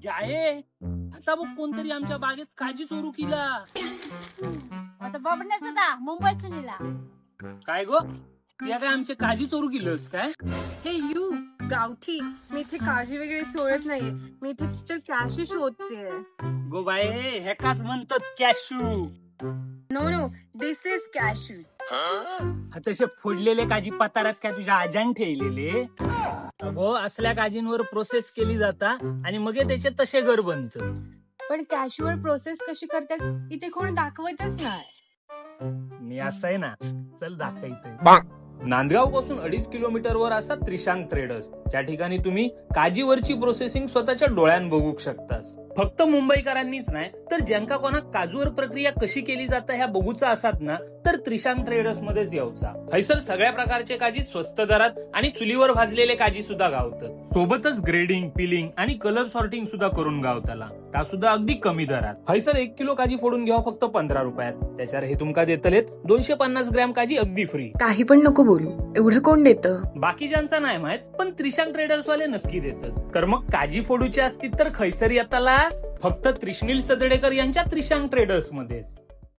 आहे आता बघ कोणतरी आमच्या बागेत काजी चोरू केला. आता बबण्याचा दा मुंबईत नेला. काय गो या काय आमचे काजी चोरू केलंस काय? हे यू गावठी, मी इथे काळजी वगैरे चोरत नाहीये, मी इथे फक्त कॅशू शोधते. गो बाय ह्याकाच म्हणतात cashew. No no, this is cashew. तसे फोडलेले काजी पतारात काय तुझ्या आजान ठेवलेले? अगो असल्या काजींवर प्रोसेस केली जाता आणि मग त्याचे तसे घर बनत. पण कॅशूवर प्रोसेस कशी करतात इथे कोण दाखवतच नाही. मी असं आहे ना, चल दाखवते. नांदगाव पासून 2.5 किलोमीटरवर असा त्रिशांक ट्रेडर्स, ज्या ठिकाणी तुम्ही काजीवरची प्रोसेसिंग स्वतःच्या डोळ्यान बघू शकतास. फक्त मुंबईकरांनीच नाही तर ज्यांका कोणा काजूवर प्रक्रिया कशी केली जाते ह्या बघूचा असात ना, तर त्रिशांक ट्रेडर्स मध्येच यावचा. हैसर सगळ्या प्रकारचे काजी स्वस्त दरात आणि चुलीवर भाजलेले काजी सुद्धा गावतात. सोबतच ग्रेडिंग, पिलिंग आणि कलर सॉर्टिंग सुद्धा करून गावताला, त्या सुद्धा अगदी कमी दरात. हैसर 1 किलो काजी फोडून घ्यावा फक्त 15 रुपयात. त्याच्यावर हे तुमका देतलेत 250 ग्रॅम काजी अगदी फ्री. काही पण नको बोलू, एवढं कोण देतं? बाकीच्यांचा नाही माहित, पण त्रिशांक ट्रेडर्स वाले नक्की देतात. तर मग काजी फोडूची असतील तर खैसर येतालास फक्त त्रिशनील सदडेकर यांच्या त्रिशांक ट्रेडर्स मध्येच.